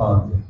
फातिहा।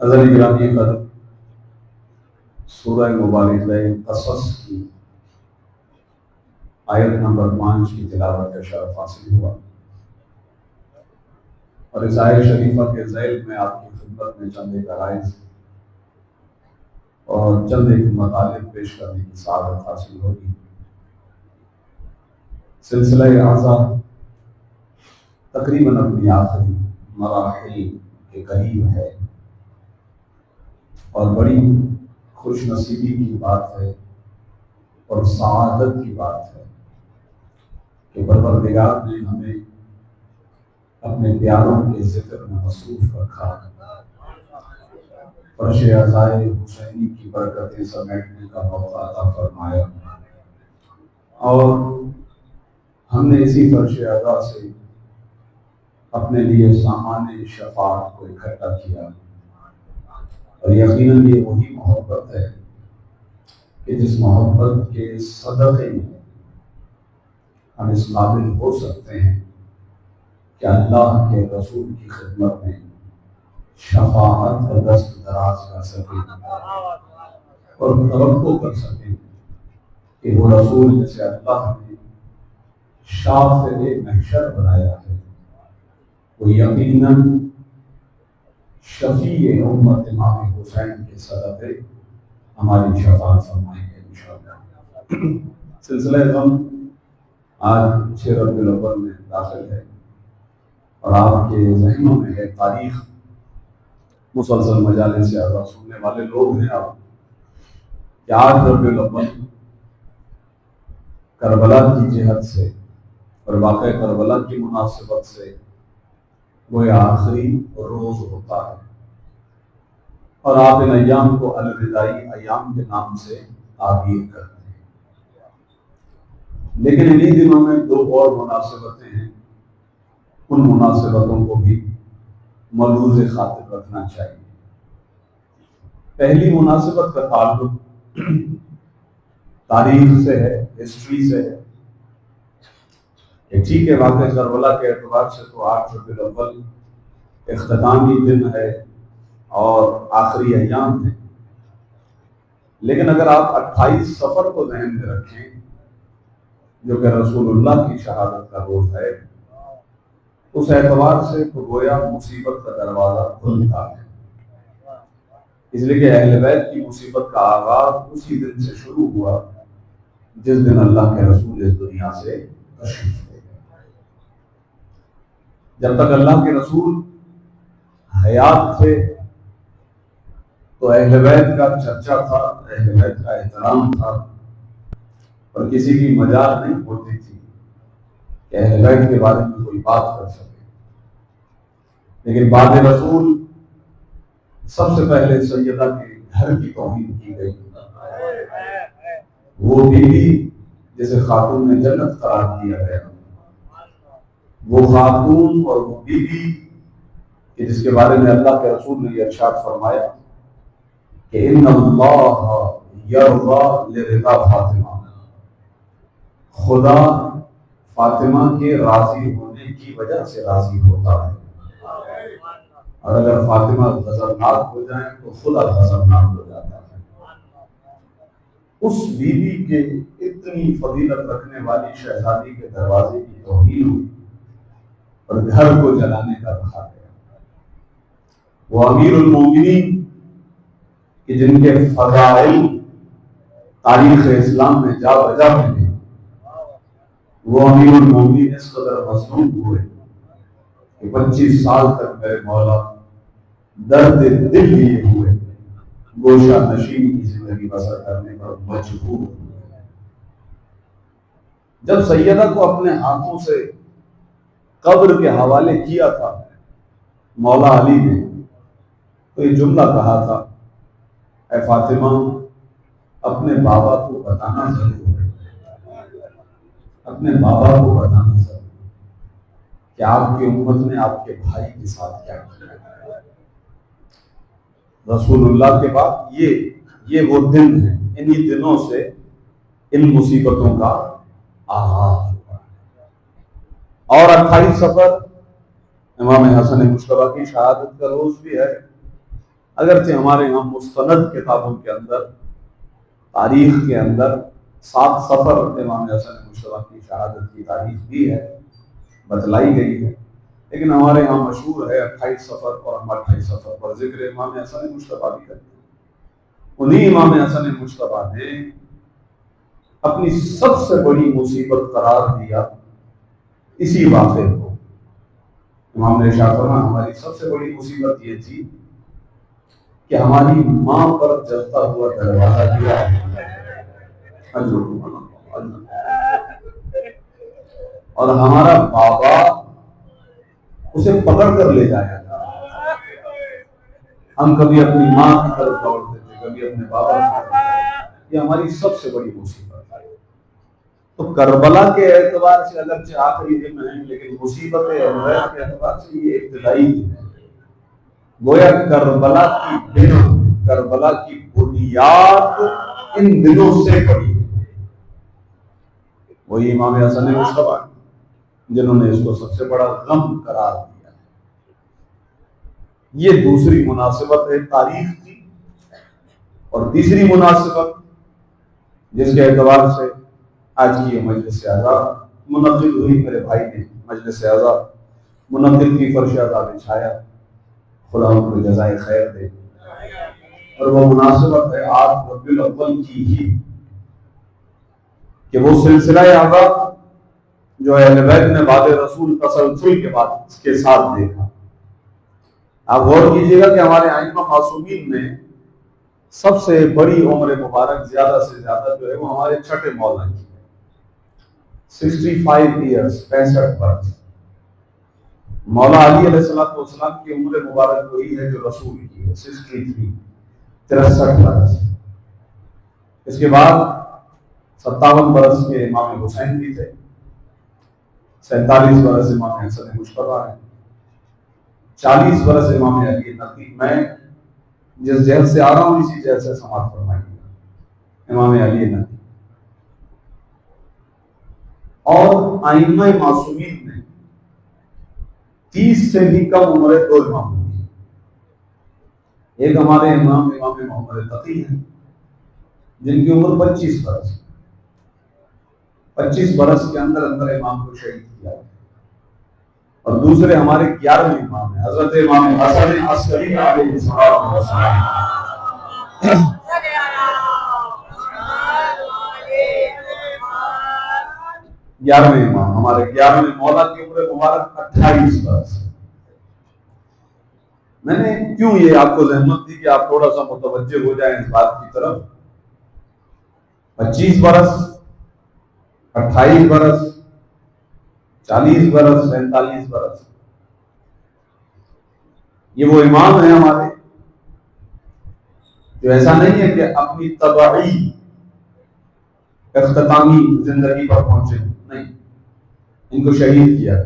अज़ली गिरामी कदर सूरह मुबारक क़सस की आयत नंबर 5 की तिलावत का शरफ हासिल हुआ और इस आयत शरीफा के ज़ैल में आपकी खिदमत में चंद एक अराइज़ और चंद एक मतालिब पेश करने की सआदत हासिल होगी। सिलसिला आज़ाद तकरीबन अपनी आखिरी मराहिल के करीब है और बड़ी खुश नसीबी की बात है और सआदत की बात है कि परवरदिगार ने हमें अपने प्यारों के जिक्र में मसरूफ रखा, फर्श अज़ाए हुसैनी की बरकतें समेटने का मौका अता फरमाया और हमने इसी फर्श अज़ा से अपने लिए सामान शफाअत को इकट्ठा किया और यकीनन ये वही मोहब्बत है कि जिस मोहब्बत के सदक़े में हम इस काबिल हो सकते हैं कि अल्लाह के रसूल की खिदमत में शफाअत का दस्त दराज कर सकें और तवक्को कर सकें कि वो रसूल जिसे अल्लाह ने शाफ़िए महशर बनाया है वो यकीनन शफ़ी उम्मत इमाम हुसैन के सदक़े हमारी शफ़ाअत फरमाएंगे इंशाअल्लाह। सिलसिला गम आज 6 रबीउल अव्वल में दाखिल है और आपके ज़हनों में है तारीख। मुसलसल मजालिस से आज़ाद सुनने वाले लोग हैं आप कि 8 रबीउल अव्वल करबला की जिहद से और वाक़या करबला की मुनासिबत से वो आखिरी रोज़ होता है और आप इन अय्याम को अलविदाई अय्याम के नाम से ताबीर करते हैं। लेकिन इन्हीं दिनों में दो और मुनासिबतें हैं, उन मुनासिबतों को भी मलूज़ खातिर रखना चाहिए। पहली मुनासिबत का ताल्लुक तारीख से है, हिस्ट्री से है। ठीक है, वाक़या करबला के एतबार से तो 8 रबीउल अव्वल इख्तितामी दिन है और आखिरी अय्याम है, लेकिन अगर आप 28 सफर को ज़हन में रखें जो कि रसूलुल्लाह की शहादत का रोज है, उस एतबार से तो गोया मुसीबत का दरवाजा खुलता है। इसलिए कि अहले बैत की मुसीबत का आगाज उसी दिन से शुरू हुआ जिस दिन अल्लाह के रसूल इस दुनिया से तशरीफ ले गए। जब तक अल्लाह के रसूल हयात थे तो अहले बैत का चर्चा था, अहले बैत का एहतराम था, पर किसी की मजाल नहीं होती थी कि अहले बैत के बारे में कोई बात कर सके। लेकिन बाद रसूल सबसे पहले सैयदा के घर की तौहीन की गई। वो बीवी जिसे खातून में जन्नत करार दिया गया, वो खातून और वो बीवी कि जिसके बारे में अल्लाह के रसूल ने इरशाद फरमाया कि इन्नल्लाह यर्ज़ा लिरिज़ा फातिमा, खुदा फातिमा के राजी होने की वजह से राजी होता है, और अगर फातिमा गजबनाक हो जाए तो खुदा गजबनाक हो जाता है। उस बीवी के इतनी फजीलत रखने वाली शहजादी के दरवाजे की तौहीन हुई और घर को जलाने का कहा गया। वो अमीरुल मोमिनीन कि जिनके फज़ाइल तारीख इस्लाम में जा बजा मिले, वो अमीरुल मोमिनीन इस कदर मसलूम हुए कि 25 साल तक मेरे मौला दर्द दिल लिए हुए गोशा नशीन की जिंदगी बसर करने पर मजबूर हुए। जब सैयदा को अपने हाथों से कब्र के हवाले किया था मौला अली ने, तो ये जुमला कहा था, ऐ फातिमा अपने बाबा को बताना जरूर है, अपने बाबा को बताना जरूर कि आपकी उम्मत ने आपके भाई के साथ क्या किया। रसूलुल्लाह के बाद ये वो दिन है, इन्हीं दिनों से इन मुसीबतों का आगाज हुआ। और 28 सफर इमाम हसन मुश्तबा की शहादत का रोज भी है। अगरचे हमारे यहाँ मुस्तनद किताबों के अंदर तारीख के अंदर 7 सफर इमाम हसन मुश्तबा की शहादत की तारीख भी है, बतलाई गई है, लेकिन हमारे यहाँ मशहूर है 28 सफर, और हम 28 सफर पर जिक्र इमाम हसन मुश्तबा भी करते हैं। उन्हीं इमाम हसन मुश्तबा ने अपनी सबसे बड़ी मुसीबत करार दिया इसी वाक़े को। इमाम ने इरशाद फरमाया, हमारी सबसे बड़ी मुसीबत ये थी कि हमारी माँ पर जलता हुआ दरवाजा दिया और हमारा बाबा उसे पकड़ कर ले जाया था। हम कभी अपनी माँ की तरफ दौड़ते थे, कभी अपने बाबा की तरफ। ये हमारी सबसे बड़ी मुसीबत है। तो करबला के एतबार से अगरचे आखिरी दिन है, लेकिन मुसीबत के एतबार से ये इब्तिदाई दिन है। गोया करबला की बुनियाद इन दिनों से पड़ी। वही इमाम हसन मुश्तबा जिन्होंने इसको सबसे बड़ा गम करार दिया। ये दूसरी मुनासिबत है तारीख की। और तीसरी मुनासिबत जिसके एतबार से आज की मजलिस आज़ा मुनक़िद हुई, मेरे भाई ने मजलिस आज़ा मुनक़िद की फर्श आज़ा बिछाया, खुदा उनको जज़ाए खैर दे। और वह मुनासिबत है 8 रबीउल अव्वल की ही कि वो सिलसिला आज़ाद जो अहले बैत ने बाद रसूल तसलसल के बाद इसके साथ देखा। आप गौर कीजिएगा कि हमारे आइम्मा मासूमीन में सबसे बड़ी उम्र मुबारक ज्यादा से ज्यादा जो है वो हमारे छठे मौला की है, 65 ईयर्स, 65 वर्ष। मौला अली अलैहिस्सलाम की उम्र मुबारक वही है जो रसूल की है, 63, 63 वर्ष। इसके बाद 57 वर्ष के इमाम हुसैन भी थे, 47 वर्ष इमाम हसन मुशतबा है, 40 वर्ष इमाम अली नकी। मैं जिस जेल से आ रहा हूं इसी जेल से समाप्त फरमाइएगा इमाम अली नकी। और आइम्मा मासूमीन ने 30 से भी कम उम्र 2 इमाम होंगे। एक हमारे इमाम मोहम्मद तकी हैं जिनकी उम्र 25 वर्ष, 25 वर्ष के अंदर अंदर इमाम को शहीद किया। और दूसरे हमारे 11वें इमाम है हजरत इमाम हसन अस्करी अलैहिस्सलाम। 11वें इमाम हमारे 11वें मौला की उम्र मुबारक 28 वर्ष। मैंने क्यों ये आपको जहमत दी कि आप थोड़ा सा मुतवज्जे हो जाएं इस बात की तरफ। 25 वर्ष, 28 वर्ष, 40 वर्ष, 45 वर्ष, ये वो इमाम है हमारे जो ऐसा नहीं है कि अपनी तबाही इख्तितामी जिंदगी पर पहुंचे, नहीं, इनको शहीद किया।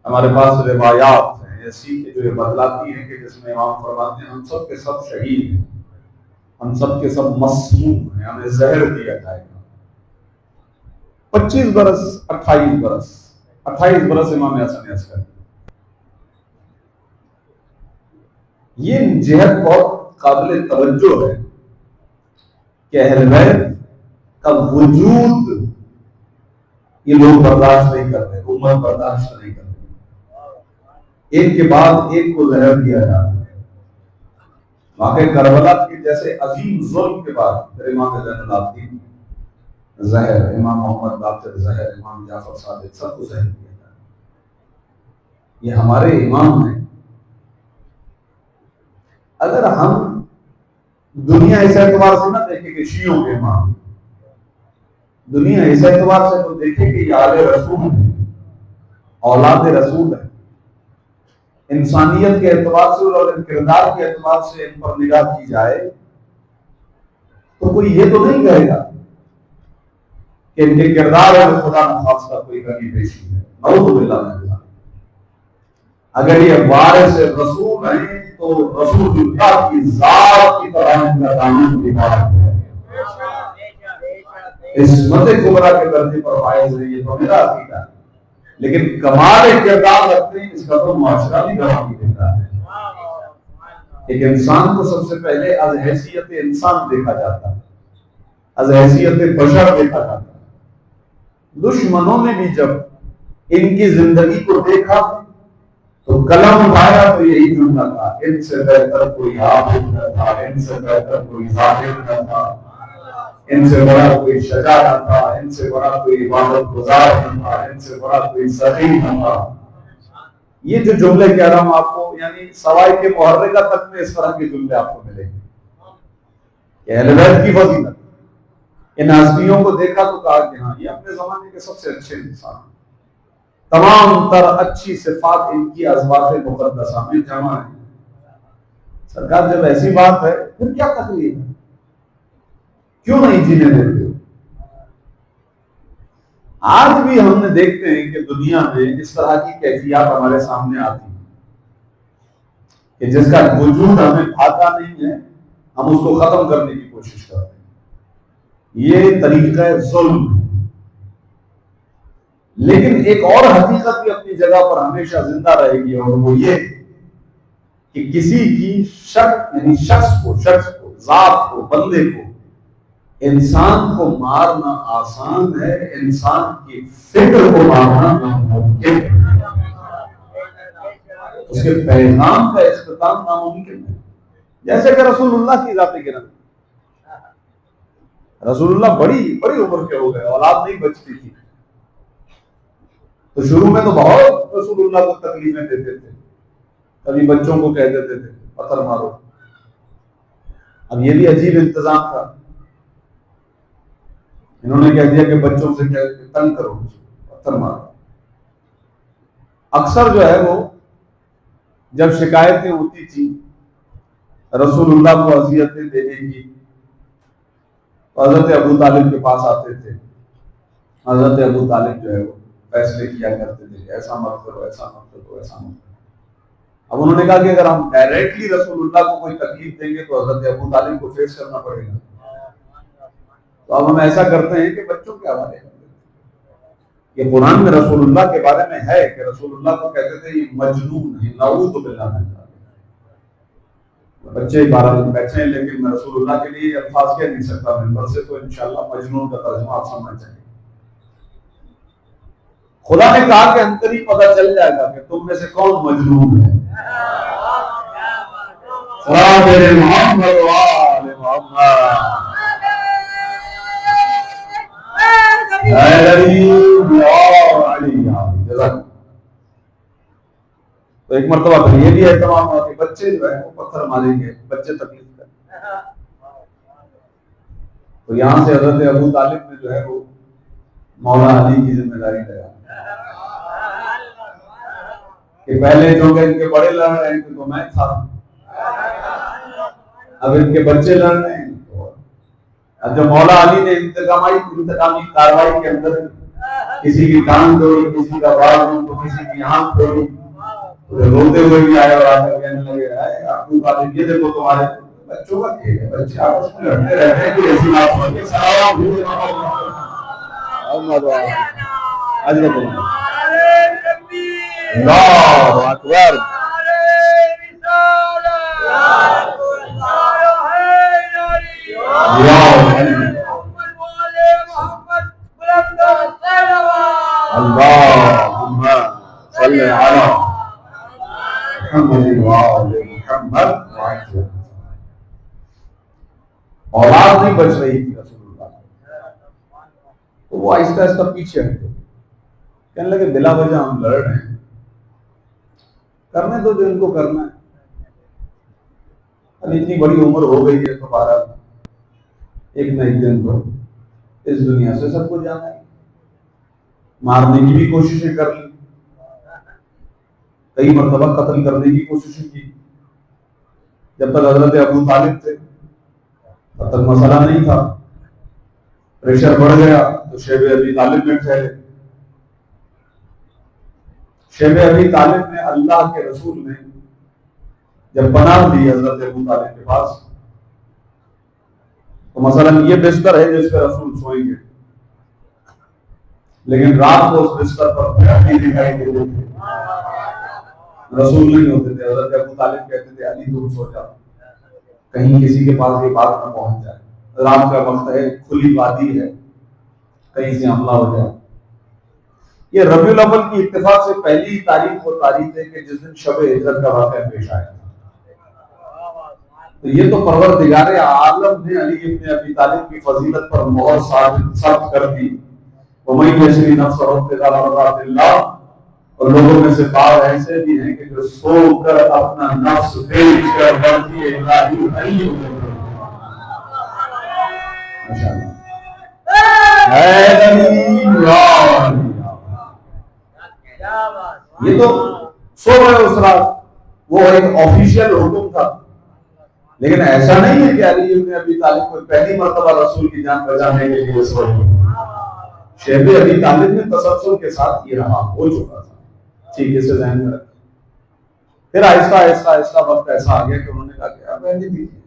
हमारे पास रिवायात हैं ऐसी कि जो ये बतलाती है कि जिसमें इमाम फरमाते हैं हम सब के सब शहीद हैं, हम सब के सब मसमूम हैं, हमें जहर दिया जाएगा। 25 बरस, 28 बरस, 28 बरस इमाम हसन अस्करी। ये जिहद बहुत काबिल तवज्जो है कि अहले बैत का वजूद ये लोग बर्दाश्त नहीं करते, उम्मत बर्दाश्त नहीं करते। एक के बाद एक को जहर दिया जाता है। वाकई करबला के जैसे अजीम जुल्म के बाद फिर इमाम ज़ैनुल आबिदीन जहर, इमाम मोहम्मद बाक़िर जहर, इमाम जाफर सादिक सबको जहर दिया जाता है। ये हमारे इमाम हैं। अगर हम दुनिया इस एतबार से ना देखें कि शियों के इमाम, दुनिया इस एतबार से तो देखे कि ये आले रसूल है, औलाद रसूल है। इंसानियत के एतबार से और किरदार के एतबार से इन पर निगाह की जाए तो कोई ये तो नहीं कहेगा कि इनके किरदार और खुदा नखास्ता कोई कमी पेशी है। नऊज़ु बिल्लाह। अगर ये वारिस रसूल हैं तो रसूलुल्लाह की जात की तरह इनका दामन निभाना है। इस्मत कुबरा के दर्जे पर फायज है, ये तो मेरा अकीदा है। लेकिन कमाल किरदार रखते हैं इसका तो मुआशरा भी गवाही देता है। एक इंसान को सबसे पहले अज हैसियत इंसान देखा जाता है, अज हैसियत बशर देखा जाता है। दुश्मनों ने भी जब इनकी जिंदगी को देखा तो कलम उठाया तो यही जुमला था, इनसे बेहतर कोई आबिद न था, इनसे बेहतर कोई ज़ाहिद न था, इनसे बड़ा कोई शजा न था, इनसे बड़ा कोई इबादत गुजार न था, इनसे बड़ा कोई सही न था। ये जो जुमले कह रहा हूं आपको, यानी सवाई के मुहर्रिका तक में इस तरह के जुमले आपको मिलेंगे। अहले बैत की फजीलत, इन हस्तियों को देखा तो कहा कि हाँ ये अपने जमाने के सबसे अच्छे इंसान, तमाम तर अच्छी सिफात इनकी अज़वाज मुक़द्दसा में जमा है। सरकार जब ऐसी बात है फिर क्या तकलीफ है, क्यों नहीं जीने देते? आज भी हमने देखते हैं कि दुनिया में इस तरह की कैफियत हमारे सामने आती है कि जिसका वजूद हमें भाता नहीं है, हम उसको खत्म करने की कोशिश करते हैं। ये तरीका है जुल्म। लेकिन एक और हकीकत भी अपनी जगह पर हमेशा जिंदा रहेगी, और वो ये कि किसी की शख्स को, जात को, बंदे को, इंसान को मारना आसान है, इंसान की फिक्र को मारना नामुमकिन है, उसके पैगाम का इख्तिताम नामुमकिन है। जैसे कि रसूलुल्लाह की जात गिरन, रसूलुल्लाह बड़ी बड़ी उम्र के हो गए, औलाद नहीं बचती थी। तो शुरू में तो बहुत रसूलुल्लाह को तकलीफें देते थे, कभी बच्चों को कह देते थे पत्थर मारो। अब ये भी अजीब इंतजाम था, इन्होंने कह दिया कि बच्चों से क्या तंग करो, पत्थर मारो। अक्सर जो है वो जब शिकायतें होती थी रसूलुल्लाह को अजियतें देने की, हजरत अबू तालिब के पास आते थे। हजरत अबू तालिब जो है वो फैसले किया करते थे, ऐसा मत करो, ऐसा मत करो, ऐसा मत करो। अब उन्होंने कहा कि अगर हम डायरेक्टली रसूलुल्लाह को कोई तकलीफ देंगे तो हजरत अबू तालिब को फेस करना पड़ेगा। तो अब हम ऐसा करते हैं कि बच्चों के हवाले कर देते। ये कुरान में रसूलुल्लाह के बारे में है कि रसूलुल्लाह को कहते थे ये मजनून है, नाऊज़ु बिल्लाह मिन ज़ालिक। बच्चे 12 दिन बैठे हैं, लेकिन मैं रसूलुल्लाह के लिए अल्फाज कह नहीं सकता मिंबर से, तो इंशाल्लाह मजनून का तर्जुमा आप समझ जाएंगे। खुदा ने कहा कि अंतर ही पता चल जाएगा कि तुम में से कौन मजनून है। मोहम्मद वाले मोहम्मद तो एक मरतबा फिर ये भी एहतमाम हुआ कि बच्चे जो है वो पत्थर मारेंगे, बच्चे तकलीफ करेंगे। तो यहां से हजरत अबू तालिब ने जो है वो मौला अली की जिम्मेदारी लगा कि पहले जो इनके बड़े लड़ रहे थे तो मैं था, अब इनके बच्चे लड़ रहे हैं। अब जब मौला अली ने इंतकामी कार्रवाई के अंदर किसी की टांग तोड़ी, किसी का बाल, तो किसी की आंख तोड़ी, तो रोते हुए भी आए और आकर कहने लगे अबू तालिब ये देखो तुम्हारे बच्चों का खेल है, बच्चे आपस में लड़ते रहते हैं कि ऐसी बात होती अल्लाहु अकबर। अल्लाहुम्मा सल्ली अला मुहम्मद व आले मुहम्मद। औलाद नहीं बच रही थी रसूलुल्लाह, तो वो आहिस्ता आहिस्ता पीछे हटे, कहने लगे बिला वजह हम लड़ रहे हैं, करने दो जो इनको करना है। अब इतनी बड़ी उम्र हो गई है तो बहरहाल एक न एक दिन तो इस दुनिया से सबको जाना है। मारने की भी कोशिशें कर ली, कई मरतबा कत्ल करने की कोशिशें की। जब तक हजरत अबू तालिब थे तब तक मसला नहीं था, प्रेशर बढ़ गया तो शेब अबी तालिब में ठहरे। शेब अबी तालिब ने अल्लाह के रसूल ने जब पनाह दी हजरत अबू तालिब के पास, तो मसलन ये बिस्तर है जिस पर रसूल सोएंगे, लेकिन रात को उस बिस्तर पर अली दिखाई दे रहे थे, रसूल नहीं होते थे। हजरत अबू तालिब कहते थे अली तुम सो जाओ, कहीं किसी के पास ये बात न पहुंच जाए, रात का वक्त है, खुली वादी है, कहीं से हमला हो जाए। ये रबीउल अव्वल की इत्तेफाक से पहली तारीख वो तारीख है कि जिस दिन शब हिजरत का वाक़या पेश आया। तो ये तो परवरदिगार आलम ने अली इब्न अबी तालिब की फजीलत पर मोहर साबित कर दी। और लोगों में से बार ऐसे भी हैं कि जो सोकर अपना नफ्स बेच कर बढ़ती ये तो सो गए उस रात, वो एक ऑफिशियल हुक्म था। लेकिन ऐसा नहीं है कि अली इब्न अबी तालिब को पहली मर्तबा रसूल की जान बचाने के लिए सो गए। शेब अबी तालिब ने तसल्सल के साथ ये रहा हो चुका था, ठीक है, इसे ध्यान में रखें। फिर आहिस्ता आहिस्ता आहिस्ता वक्त ऐसा आ गया कि उन्होंने कहा कि अब रहने दीजिए।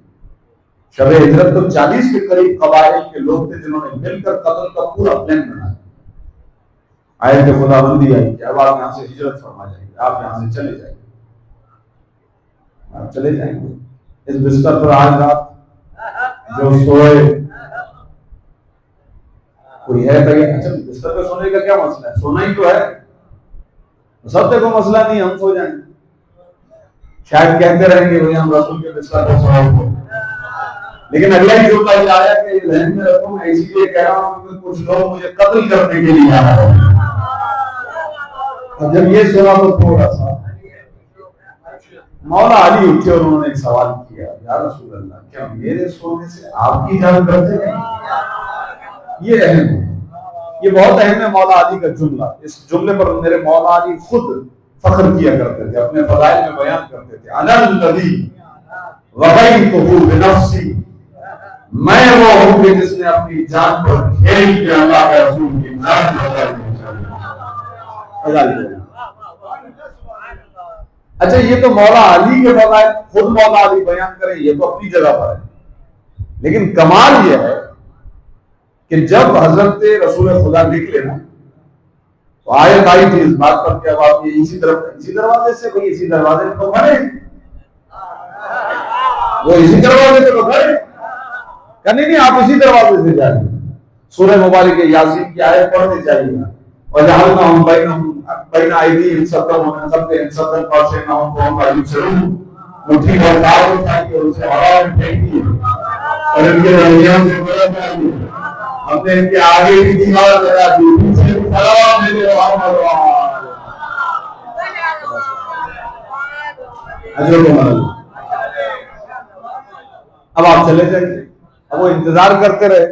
शब हिजरत तो 40 के करीब कबाइल के लोग थे जिन्होंने मिलकर कत्ल का पूरा प्लान बनाया। आयत खुदाबंदी आई कि अब आप यहाँ से हिजरत फरमा जाएंगे, आप यहाँ से चले जाएंगे, आप चले जाएंगे। इस बिस्तर पर आज रात जो सोए कोई है तो अच्छा बिस्तर पर सोने का क्या मसला है, सोना ही तो है, सब देखो मसला नहीं, हम सो जाएंगे। शायद कहते रहेंगे भाई हम रसूल के बिस्तर पर सोए, लेकिन अगला ही जुमला ये आया कि ये ध्यान में रखो, मैं इसीलिए कह रहा हूं कि कुछ लोग मुझे कत्ल करने के लिए आ रहे हैं। और जब ये सुना तो थोड़ा सा मौला अली उठे और उन्होंने एक सवाल किया, या रसूल अल्लाह, क्या मेरे सोने से आपकी जान करते हैं? ये अहम है, ये बहुत अहम है मौला अली का जुमला। इस जुमले पर मेरे मौला अली खुद फख्र किया करते थे, अपने फज़ाइल में बयान करते थे, अनल लज़ी वग़यतुहु बिनफ़्सी, मैं वो हूं कि जिसने अपनी जान पर खेल के अल्लाह के रसूल की जान फज़ाइल। अच्छा, ये तो मौला अली के फज़ाइल खुद मौला अली बयान करें, ये तो अपनी जगह पर है, लेकिन कमाल ये है कि जब हजरत रसूल खुदा निकले ना, तो आयत आई थी इस बात पर कि अब आप ये इसी दरवाजे से, कोई इसी दरवाजे में तो खड़े, वो इसी दरवाजे से तो खड़े, कहने नहीं आप इसी दरवाजे से जाइए। सूरह मुबारक यासीन की आयत पढ़ते जाइए, और जहां हम बैन आईदीहिम सद्दन व सद्दन सद्दन फशनाहum फहुम ला युबसिरून, मुट्ठी भर दाल उठाइए और उसे हवा में फेंकिए और इनके रंगियों से बड़ा करिए, हमने इनके आगे की दीवार लगा दी, पीछे की सलाम मेरे मोहम्मद अब आप चले जाइए। अब वो इंतजार करते रहे।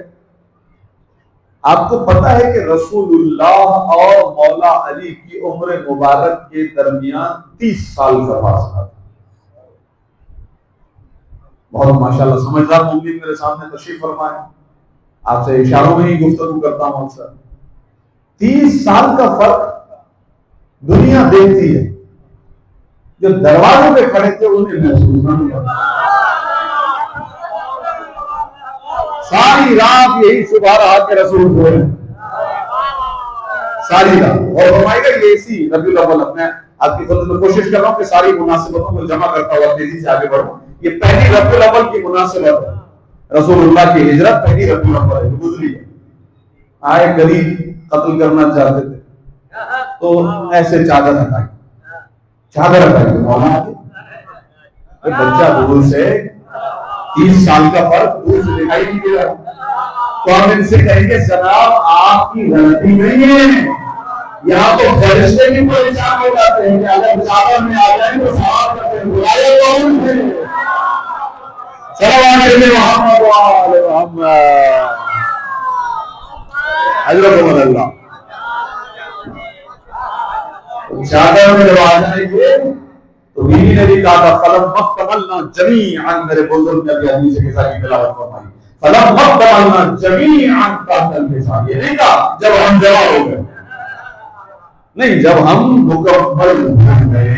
आपको पता है कि रसूलुल्लाह और मौला अली की उम्र मुबारक के दरमियान 30 साल का फासला था। बहुत माशाल्लाह समझदार मुम्मिन मेरे सामने तशरीफ फरमाए, आपसे इशारों में ही गुफ्तगू करता हूं अक्सर। 30 साल का फर्क दुनिया देखती है, जो दरवाजे पे खड़े थे उन्हें महसूस नहीं होता। सारी रात यही सुबह रहा कि रसूल बोले, सारी रात। और फरमाएगा ये इसी रबीउल अव्वल, अपने आपकी खुद में कोशिश कर रहा हूं कि सारी मुनासिबतों को जमा करता हुआ तेजी से आगे बढ़ूं। ये पहली रबीउल अव्वल की मुनासिबत है, रसूलुल्लाह की हिजरत पहली रबीउल अव्वल है, गुजरी है। आए गरीब कत्ल करना चाहते थे तो ऐसे चादर हटाई, चादर हटाई, मौला बच्चा दूर से 30 साल का फर्क दूर से दिखाई नहीं दे रहा, तो हम इनसे कहेंगे जनाब आपकी गलती नहीं है, यहाँ तो फरिश्ते भी परेशान हो जाते हैं कि अगर चादर में आ जाए तो सवाल करते हैं बुलाए कौन थे, चादर में जब आ जाएंगे तो बीवी ने भी कहा था फलम मक्तमलना जमीअन, मेरे बुजुर्ग ने भी हदीस के साथ तिलावत फरमाई, फलम मक्तमलना जमीअन कातल के साथ, ये नहीं कहा जब हम जमा हो गए, नहीं, जब हम मुकम्मल हो गए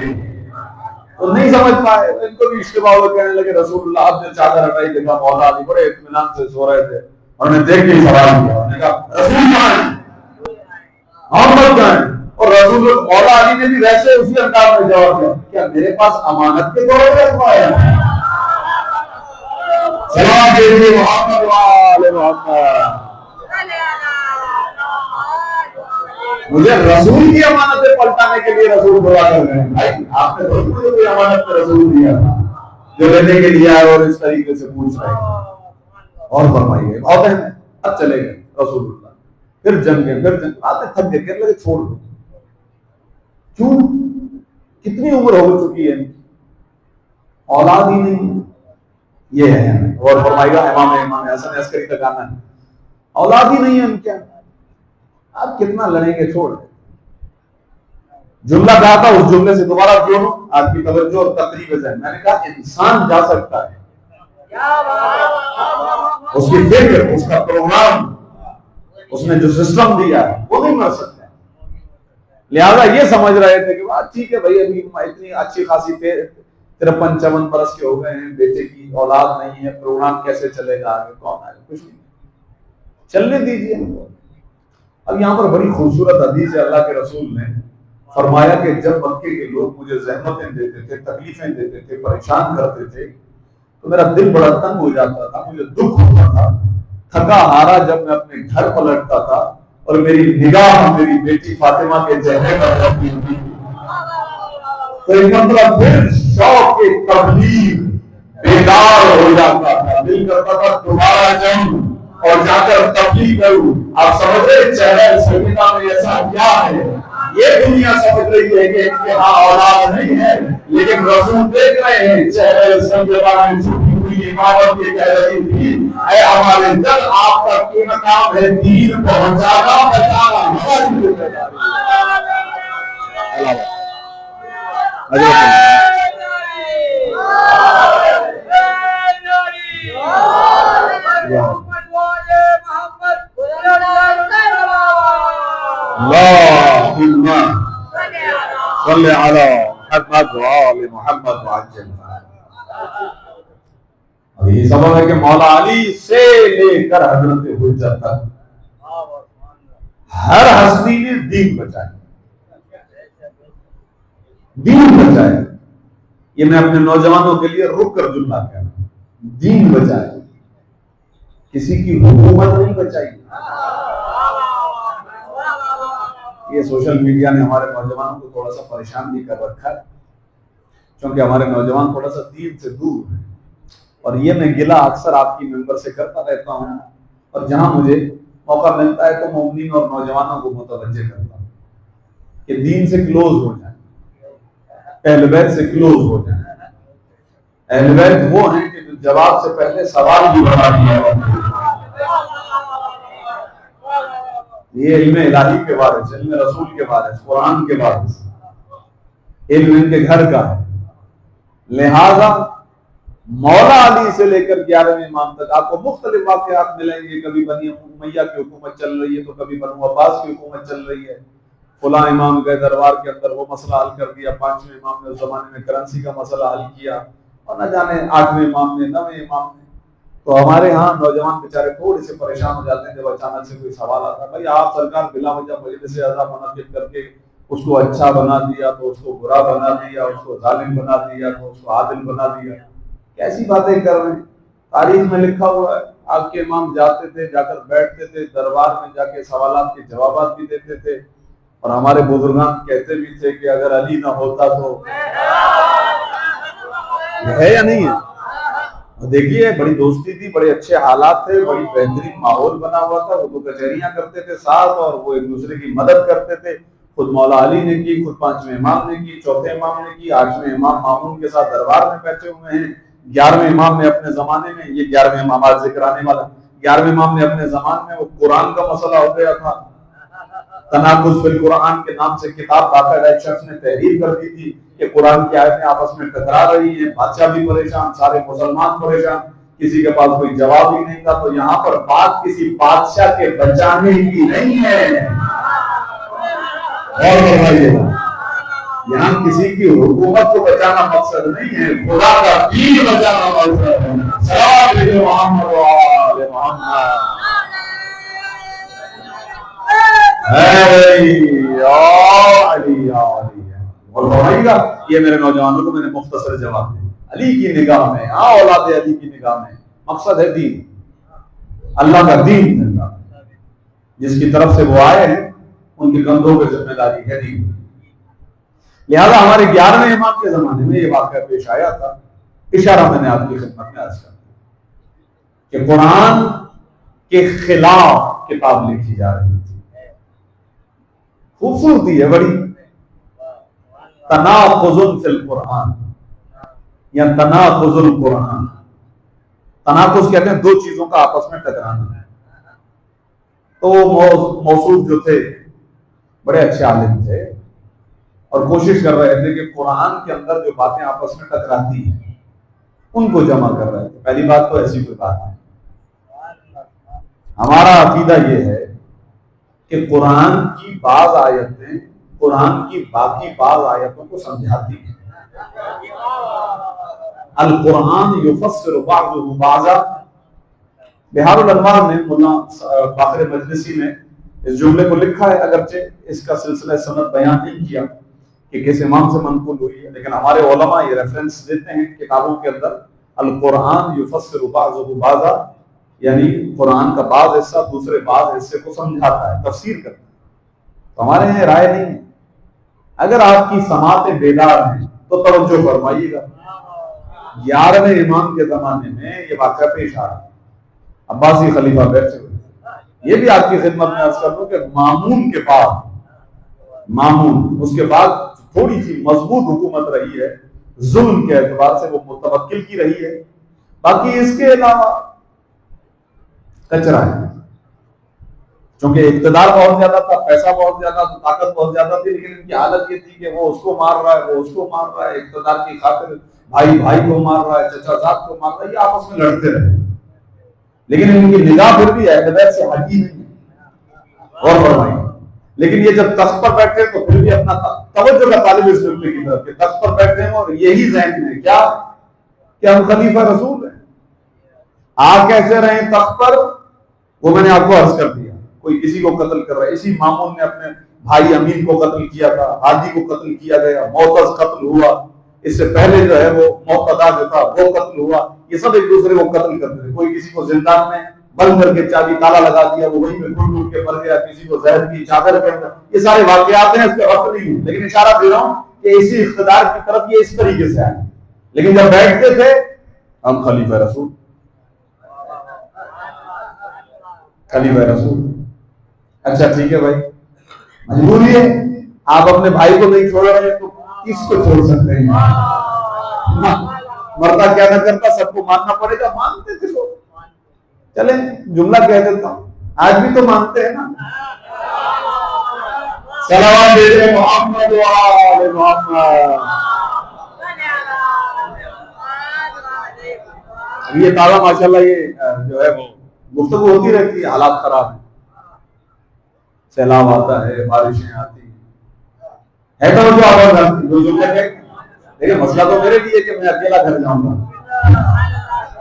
तो नहीं समझ पाए। इनको भी इश्तिबाह हो, कहने लगे रसूलुल्लाह आपने चादर हटाई, देखा मौला अली बड़े इत्मीनान से सो रहे थे, उन्होंने देख के सवाल किया, उन्होंने कहा रसूल कहां है, मोहम्मद कहां है? और रसूल मौला अली ने भी वैसे उसी अंदाज में जवाब दिया, क्या मेरे पास अमानत के तौर पर रखवाया है? सलाम दीजिए मोहम्मद वाले मोहम्मद, मुझे रसूल की अमानतें पलटाने के लिए रसूल दुआ कर रहे हैं। भाई आपने तो मुझे कोई अमानत में रसूल दिया था जो लेने के लिए आए और इस तरीके से पूछ रहे हैं। और फरमाइए बहुत है, अब चले गए रसूलुल्लाह, फिर जम गए, फिर आते थक गए, कहने लगे छोड़ दो। क्यों? कितनी उम्र हो चुकी है, औलाद ही नहीं, ये है। और फरमाएगा इमाम हसन अस्करी का गाना है, औलाद ही नहीं है हम, क्या आप कितना लड़ेंगे, छोड़। जुमला कहा था, उस जुमले से दोबारा जोड़ो आपकी तवज्जो और तकरीब है। मैंने कहा इंसान जा सकता है, उसकी फिक्र, उसका प्रोग्राम, उसने जो सिस्टम दिया है वो नहीं मर सकता। लिहाजा ये समझ रहे थे कि बात ठीक है भाई, अभी इतनी अच्छी खासी 53-54 बरस के हो गए हैं, बेटे की औलाद नहीं है, प्रोग्राम कैसे चलेगा आगे, कौन आएगा, कुछ नहीं, चलने दीजिए। अब यहाँ पर बड़ी खूबसूरत हदीस है, अल्लाह के रसूल ने फरमाया कि जब मक्के के लोग मुझे ज़हमतें देते थे, तकलीफें देते थे, परेशान करते थे, तो मेरा दिल बड़ा तंग हो जाता था, मुझे दुख होता था, थका हारा जब मैं अपने घर पलटता था और मेरी निगाह मेरी बेटी फातिमा के चेहरे पर रहती थी, तो एक मतलब फिर शौक के तबलीग बेकार हो जाता था, दिल करता था दोबारा जाऊं और जाकर तबलीग करूं। आप समझ रहे चैनल संहिता में ऐसा क्या है? ये दुनिया समझ रही है कि इनके यहाँ औलाद नहीं है, लेकिन रसूल देख रहे हैं चैनल संहिता में छुपी हुई इमारत ये कह रही थी, ऐ हमारे दल आपका पूर्ण काम है दीन पहुंचाना, बचाना। अब यही सबब है कि मौला अली से लेकर हजरत हुज्जत तक हर हस्ती ने दीन बचाया, दीन बचाया। ये मैं अपने नौजवानों के लिए रुक कर जुमला कह रहा हूं, दीन बचाया, किसी की हुकूमत नहीं बचाई। ये सोशल मीडिया ने हमारे नौजवानों को थोड़ा सा परेशान भी कर रखा है, क्योंकि हमारे नौजवान थोड़ा सा दीन से दूर है। और ये मैं गिला अक्सर आपकी मेंबर से करता रहता हूँ, और जहां मुझे मौका मिलता है तो मोमिनीन और नौजवानों को मुतवज्जे करता हूँ कि दीन से क्लोज हो जाए, अहले बैत से क्लोज हो जाए। अहले बैत वो हैं कि जवाब से पहले सवाल भी बता दिया। ये इल्म इलाही के वारिस, इल्म रसूल के वारिस, कुरान के वारिस, इल्म इनके घर का है। लिहाजा मौला अली से लेकर 11वें इमाम तक आपको मुख्तलिफ वाक़यात मिलेंगे। कभी बनी उमैया की हुकूमत चल रही है, तो कभी बनु अब्बास की हुकूमत चल रही है। फुला इमाम गए दरबार के अंदर, वो मसला हल कर दिया। 5वें इमाम ने उस जमाने में करेंसी का मसला हल किया, और न जाने 8वें इमाम ने, 9वें इमाम ने। तो हमारे यहाँ नौजवान बेचारे थोड़े से परेशान हो जाते हैं जब अचानक से कोई सवाल आता है। भाई आप सरकार बिला वजह मजलिस आज़ा मुनक़्क़िद करके उसको अच्छा बना दिया, तो उसको बुरा बना दिया, उसको जालिम बना दिया, तो उसको आदिल बना दिया। कैसी बातें कर रहे हैं? तारीख में लिखा हुआ है, आपके इमाम जाते थे, जाकर बैठते थे दरबार में, जाके सवालात के जवाब भी देते थे। और हमारे बुजुर्गान कहते भी थे कि अगर अली ना होता तो है या नहीं है। देखिए बड़ी दोस्ती थी, बड़े अच्छे हालात थे, बड़ी बेहतरीन माहौल बना हुआ था। वो तो कचहरियां करते थे साथ, और वो एक दूसरे की मदद करते थे। खुद मौला अली ने की, खुद 5वें इमाम ने की, 4थे इमाम ने की, 8वें इमाम मामून के साथ दरबार में बैठे हुए हैं। 11वें इमाम ने अपने जमाने में, ये 11वें इमाम आज जिक्र आने वाला, 11वें इमाम ने अपने जमाने में वो कुरान का मसला हो गया था, तनाकुज़ फिल कुरान के नाम से किताब बाकायदा एक शख्स ने तहरीर कर दी थी कि कुरान की आयतें आपस में टकरा रही हैं। बादशाह भी परेशान, सारे मुसलमान परेशान, किसी के पास कोई जवाब ही नहीं था। तो यहाँ पर बात किसी बादशाह के बचाने की नहीं है, और बताइएगा, यहाँ किसी की हुकूमत को बचाना मकसद नहीं है, खुदा का दीन बचाना मकसद है। सलाम अलैहि मोहम्मद व आले मोहम्मद। और फरमाइएगा, ये मेरे नौजवानों को मैंने मुख्तसर जवाब दिया। अली की निगाह में, हाँ औलाद अली की निगाह में मकसद है दीन, अल्लाह का दीन। जिसकी तरफ से वो आए हैं उनके कंधों पर जिम्मेदारी है दीन। लिहाजा हमारे 11वें इमाम के जमाने में ये वाक़या पेश आया था। इशारा मैंने आपकी खिदमत में आज कर कि कुरान के खिलाफ किताब लिखी जा रही थी। खूबसूरती है बड़ी, तनाकुज़ुन फिल कुरान या तनाकुज़ुल कुरान। तनाकुज़ कहते हैं दो चीजों का आपस में टकराना। तो मौसूफ जो थे बड़े अच्छे आलिम थे, और कोशिश कर रहे थे कि कुरान के अंदर जो बातें आपस में टकराती हैं उनको जमा कर रहे थे। पहली बात तो ऐसी कोई बात नहीं। हमारा अकीदा ये है कि कुरान की बाज आयतें कुरान की बाकी बाज आयतों को समझाती हैं। अल कुरान युफस्सिरु बअदुहु बअज़ा। बिहारुल अनवार में मुल्ला बाक़िर मजलिसी ने इस जुमले को लिखा है, अगरचे इसका सिलसिला सनद बयान नहीं किया कि किस इमाम से मनक़ूल हुई है, लेकिन हमारे उलमा ये रेफरेंस देते हैं किताबों के अंदर, अल कुरान युफस्सिरु बअदुहु बअज़ा, यानी कुरान का बाज़ हिस्सा दूसरे बाज़ हिस्से को समझाता है, तफसीर करता है। तो हमारे यहाँ राय नहीं है। अगर आपकी समातें बेदार हैं तो तवज्जो फरमाइएगा, 11वें इमाम के जमाने में ये वाक़या पेश आ रहा है। अब्बासी खलीफा बैठे हुए। ये भी आपकी खिदमत में अर्ज कर दूं कि मामून के बाद, मामून उसके बाद थोड़ी सी मजबूत हुकूमत रही है, जुल्म के एतबार से वो मुतवक्किल की रही है। बाकी इसके अलावा कचरा है, क्योंकि इक़्तिदार बहुत ज्यादा था, पैसा बहुत ज्यादा था, ताकत बहुत ज्यादा थी, लेकिन इनकी हालत ये थी कि वो उसको मार रहा है, वो उसको मार रहा है, इक़्तिदार की खातिर भाई भाई को मार रहा है, चचा साहब को मार रहा है, ये आपस में लड़ते रहे। लेकिन इनकी निगाह फिर भी है से हटी नहीं है। और फरमाइए, लेकिन ये जब तख्त पर बैठे तो फिर भी अपना तवज्जो का तालिब इस फिल्म की तरफ, तख्त पर बैठे हैं और यही ज़हन में क्या कि हम खलीफा रसूल हैं। आ कैसे रहे तख्त पर, वो मैंने आपको अर्ज कर दिया। कोई किसी को कत्ल कर रहा है, इसी मामून ने अपने भाई अमीन को कत्ल किया था, हादी को कत्ल किया गया, मोतज कत्ल हुआ, इससे पहले जो है वो मोतदा जो था वो कत्ल हुआ। ये सब एक दूसरे को कत्ल करते थे। कोई किसी को जिंदान में बंद करके चाबी ताला लगा दिया, वो वहीं पे टूट के मर गया, किसी को जहर की चादर के अंदर, ये सारे वाकयात हैं, इसके वक्त नहीं है, लेकिन इशारा दे रहा हूं कि इसी इख्तिदार की तरफ ये इस तरीके से आए। लेकिन जब बैठते थे हम खलीफा रसूल, खलीफा रसूल। अच्छा ठीक है भाई, मजबूरी है, आप अपने भाई को नहीं छोड़ रहे तो किसको छोड़ सकते हैं? मरता क्या ना करता, सबको मानना पड़ेगा। मानते थे लोग, चले जुमला कह देता हूं, आज भी तो मानते हैं ना। सलावत भेजे मोहम्मद व आले मोहम्मद। ये ताला माशाल्लाह ये जो है वो गुफ्तगू होती रहती है, हालात खराब है, सैलाब आता है, बारिशें आती है तो जो आवाज आती जो जुमला कह, लेकिन मसला तो मेरे लिए कि मैं अकेला घर जाऊंगा,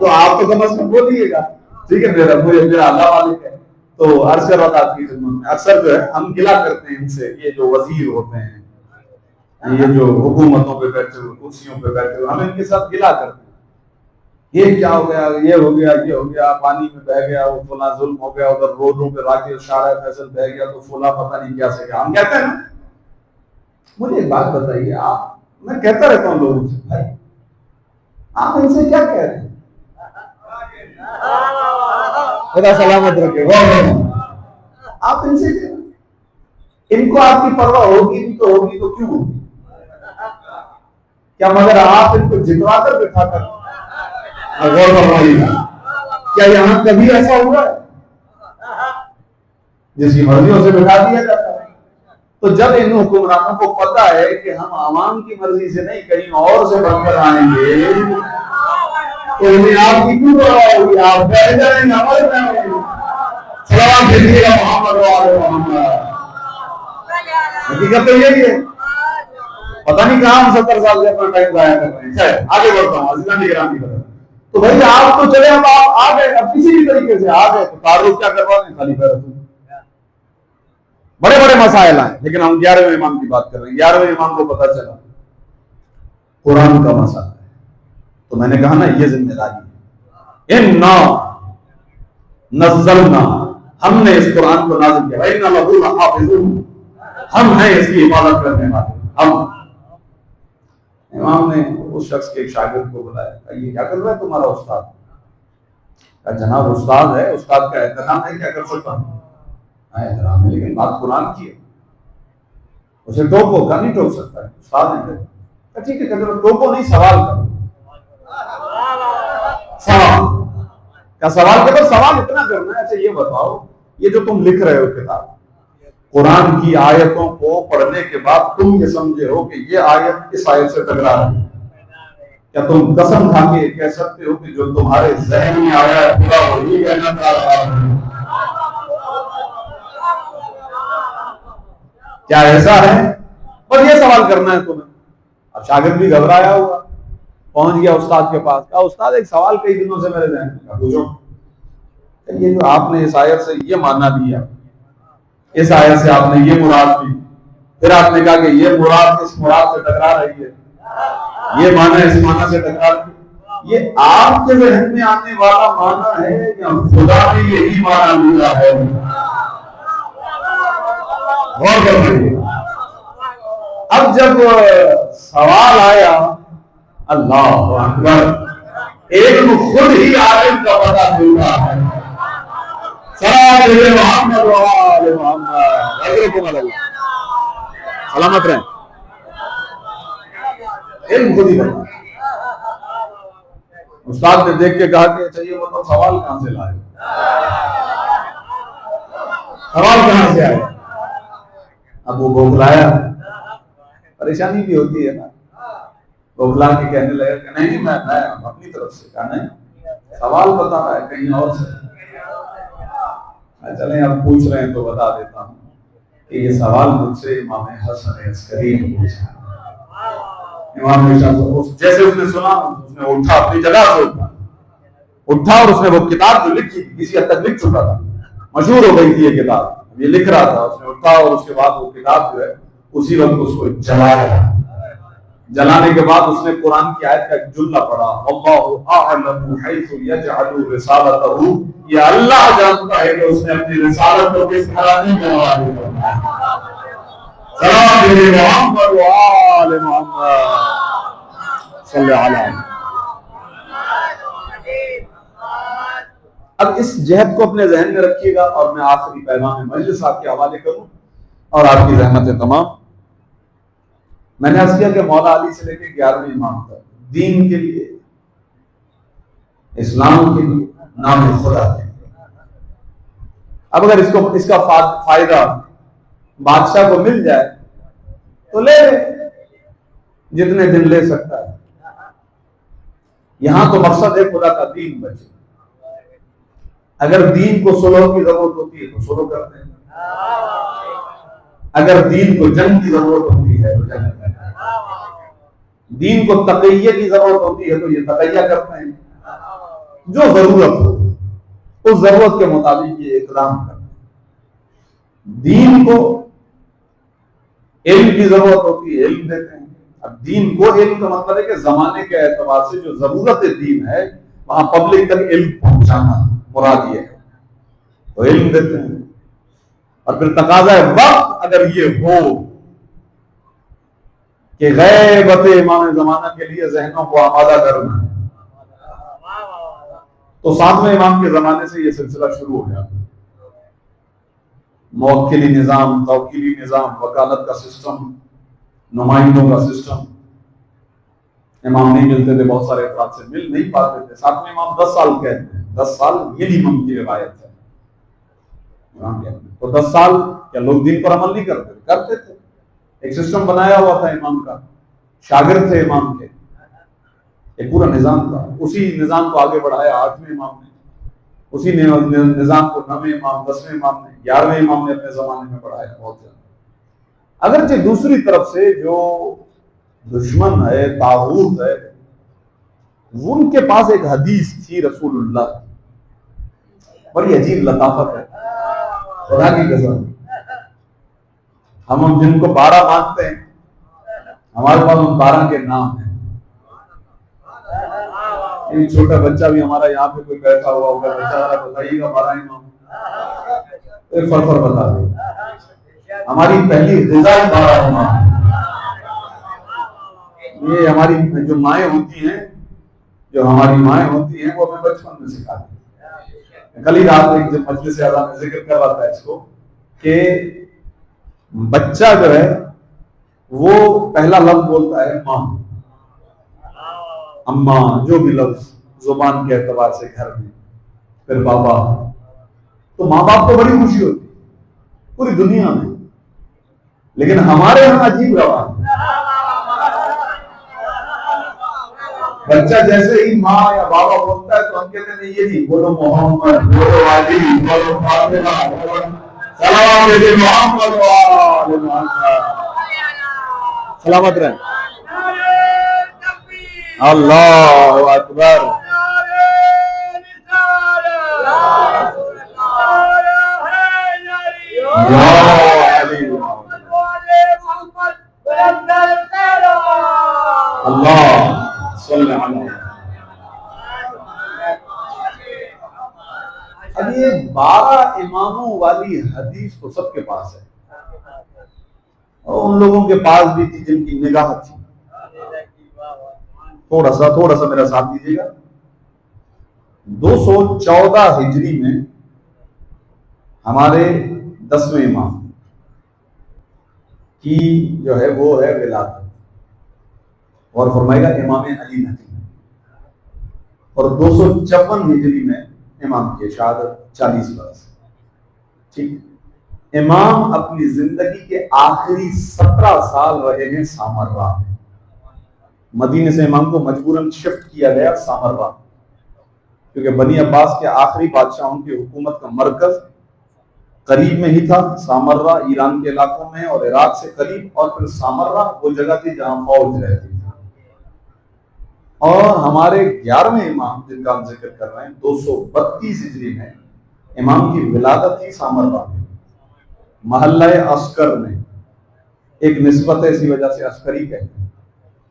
तो आप तो कम अज कम बोलिएगा, ठीक है। मेरा अल्लाह वालिक है। तो अर्ज कर रहा था आपकी खिदमत में, अक्सर जो है हम गिला करते हैं इनसे, ये जो वजीर होते हैं, ये जो हुकूमतों पे बैठे हुए, कुर्सियों पे बैठे हुए, हम इनके साथ गिला करते हैं। ये क्या हो गया, ये हो गया, ये हो गया, पानी में बह गया, वो फला जुल्म हो गया, उधर रोडों पे राके शारा फैसल बह गया, तो फला पता नहीं क्या से क्या। हम कहते हैं ना, मुझे एक बात बताइए, आप, मैं कहता रहता हूँ लोगों से, भाई आप इनसे क्या कह रहे हैं? खुदा सलामत रखे। आप इनसे इनको आपकी परवाह होगी तो होगी, तो क्यों होगी? क्या मगर आप इनको जितवा कर बिठा कर, क्या यहां कभी ऐसा हुआ है? जिसकी मर्जियों से बिठा दिया जाता है। तो जब इन हुक्मरानों को पता है कि हम आवाम की मर्जी से नहीं कहीं और से बनकर आएंगे, तो इन्हें आपकी क्यों परवाह होगी? आप बैठ जाएंगे, अमल करेंगे, सलाम भेजिएगा मोहम्मद वाले मोहम्मद। हकीकत तो यही है। पता नहीं कहां हम 70 साल से अपना टाइम जाया कर रहे हैं। आगे बढ़ता हूँ अज़ीज़ान निगरान की तरफ। तो भाई आप तो चले, अब आप आ गए, अब किसी भी तरीके से आ गए, तो तारुफ क्या करवा दें? खलीफा रसूल। बड़े बड़े मसाइल आए, लेकिन हम 11वें इमाम की बात कर रहे हैं। 11वें इमाम को पता चला कुरान का मसला है, तो मैंने कहा ना ये जिम्मेदारी है। इन्ना नज़्ज़लना, हमने इस कुरान को नाज़िल किया, इन्ना लहू लहाफ़िज़ून, हम हैं इसकी हिफाजत करने वाले। हम इमाम ने उस शख्स के एक शागिर्द को बुलाया, ये क्या कर रहा है तुम्हारा उस्ताद? जनाब उस्ताद है, उस्ताद का एहतराम है, क्या कर सकता हूं? एहतराम है, लेकिन बात कुरान की है, उसे टोको का नहीं टोक सकता है, उस्ताद है। ठीक है, कहते टोको नहीं, सवाल करो। सवाल क्या सवाल करो? सवाल इतना करना है, अच्छा ये बताओ, ये जो तुम लिख रहे हो किताब, कुरान की आयतों को पढ़ने के बाद तुम ये समझे हो कि ये आयत इस आयत से टकरा रही है, क्या तुम कसम खा के कह सकते हो कि जो तुम्हारे ज़हन में आया है पूरा वही कहना चाह रहा है? क्या ऐसा है? बस ये सवाल करना है तुम्हें। अब शागिर्द भी घबराया हुआ, पहुंच गया उस्ताद के पास, कहा उस्ताद एक सवाल कई दिनों से मेरे ज़हन में, पूछो। ये जो आपने इस आयत से ये माना दिया, इस आयत से आपने ये मुराद दी, फिर आपने कहा कि ये मुराद इस मुराद से टकरा रही है, ये माना इस माना से टकरा रही है, ये आपके ज़हन में आने वाला माना है या खुदा ने यही माना लिया है? गौर करिए। अब जब सवाल आया, अल्लाह अकबर, इल्म खुद ही आलिम का पता देता है। सलामत रहे। इल्म खुद ही बता। उस्ताद ने देख के कहा कि अच्छा ये मतलब सवाल कहां से लाए, सवाल कहां से आए। अब वो बौखलाया, परेशानी भी होती है ना, बौखला के कहने लगा कि नहीं मैं अपनी तरफ से कहा नहीं, सवाल बता रहा है कहीं और से। चलें अब पूछ रहे हैं तो बता देता हूँ कि ये सवाल मुझसे इमाम हसन अस्करी ने पूछा। इमाम जैसे उसने सुना उसने उठा, अपनी जगह से उठा और उसने वो किताब जो लिखी किसी हद तक लिख चुका था, मशहूर हो गई थी ये किताब, ये लिख रहा था, उसने उठा और उसके बाद वो किताब जो है उसी वक्त उसको जलाया। जलाने के बाद उसने कुरान की आयत का एक जुमला पढ़ा, अल्लाहु अअलमु हैसु यजअलु रिसालतहु, ये अल्लाह जानता है कि उसने अपनी रिसालत को किस घराने में हवाले करना है। सलाम मेरे मोहम्मद व आले मोहम्मद सल्लल्लाहु अलैहि। अब इस जहद को अपने जहन में रखिएगा और मैं आखिरी पैगाम मजलिस आपके हवाले करूं और आपकी रहमतें तमाम। मैंने अर्ज किया कि मौला अली से लेकर 11वें इमाम तक दीन के लिए, इस्लाम के लिए नाम खुदा है। अब अगर इसका फायदा बादशाह को मिल जाए तो ले जितने दिन ले सकता है। यहां तो मकसद है खुदा का दीन बचे। अगर दीन को सुलह की जरूरत होती है तो सुलह करते हैं, अगर दीन को जंग की जरूरत होती है तो जंग करते हैं, दीन को तकैया की जरूरत होती है तो ये तकैया करते हैं। जो जरूरत हो उस जरूरत के मुताबिक ये इकराम करते हैं। दीन को इल्म की जरूरत होती है, इल्म देते हैं। अब दीन को इल्म का मतलब है कि जमाने के एतबार से जो जरूरत दीन है वहां पब्लिक तक इल्म पहुंचाना मुराद ये है, तो इल्म देते हैं। और फिर तकाजा है वक्त अगर ये हो कि गैबत इमाम जमाना के लिए जहनों को आमादा करना, तो 7वें इमाम के जमाने से ये सिलसिला शुरू हो गया। मौक्किली निजाम, तवक्कीली निजाम, वकालत का सिस्टम, नुमाइंदों का सिस्टम। इमाम नहीं मिलते थे, बहुत सारे अफराद से मिल नहीं पाते थे। 7वें इमाम 10 साल कहते हैं, 10 साल मिनिमम की रिवायत है। तो 10 साल क्या लोग दिन पर अमल नहीं करते थे। एक सिस्टम बनाया हुआ था इमाम का, शागिर्द थे इमाम के, एक पूरा निजाम था। उसी निजाम को आगे बढ़ाया 8वें इमाम ने, उसी निजाम को 9वें इमाम, 10वें इमाम ने, 11वें इमाम ने अपने जमाने में बढ़ाया बहुत ज्यादा। अगरचे दूसरी तरफ से जो दुश्मन है, तागूत है, उनके पास एक हदीस थी रसूलुल्लाह, बड़ी अजीब लताफत है खुदा की कसम। हम जिनको 12 मानते हैं, हमारे पास उन 12 के नाम हैं। एक छोटा बच्चा भी हमारा यहाँ पे कोई बैठा हुआ होगा, बच्चा बताइएगा 12 इमाम, एक फर बता दे। हमारी पहली ग़िज़ा 12 इमाम। ये हमारी जो माएँ होती हैं, जो हमारी माएँ होती हैं, वो हमें बचपन में सिखाती हैं। कल ही रात एक जब मजलिस आज़ा में जिक्र कर रहा था इसको कि बच्चा जो है वो पहला लफ्ज बोलता है माँ, अम्मा, जो भी लफ्ज जुबान के एतबार से घर में, फिर बाबा। तो माँ बाप को बड़ी खुशी होती पूरी दुनिया में, लेकिन हमारे यहाँ अजीब रवाज है। बच्चा जैसे ही माँ या बाबा बोलता है तो हम कहते हैं ये नहीं, बोलो मोहम्मद, बोलो वाली, बोलो फातिमा, सलाम मेरे मोहम्मद वाले मोहम्मद, सलामत रहे। अल्लाहु अकबर। अल्लाह अब ये 12 इमामों वाली हदीस तो सबके पास है, और उन लोगों के पास भी थी जिनकी निगाह थी। थोड़ा सा मेरा साथ दीजिएगा। 214 हिजरी में हमारे 10वें इमाम की जो है वो है विलादत, और फरमाएगा इमाम अली नकी। और 254 हिजरी में इमाम की शहादत, 40 बरस। ठीक, इमाम अपनी जिंदगी के आखिरी 17 साल रहे हैं सामर्रा में। मदीने से इमाम को मजबूरन शिफ्ट किया गया सामर्रा, क्योंकि बनी अब्बास के आखिरी बादशाहों की हुकूमत का मरकज करीब में ही था। सामर्रा ईरान के इलाकों में और इराक से करीब, और फिर सामर्रा वो जगह थी जहां फौज रहती थी। और हमारे 11वें इमाम जिनका हम जिक्र कर रहे हैं 232 हिजरी में इमाम की विलादत थी सामर्रा में, महल्ला अस्कर में। एक निस्बत है, इसी वजह से अस्करी कहते हैं।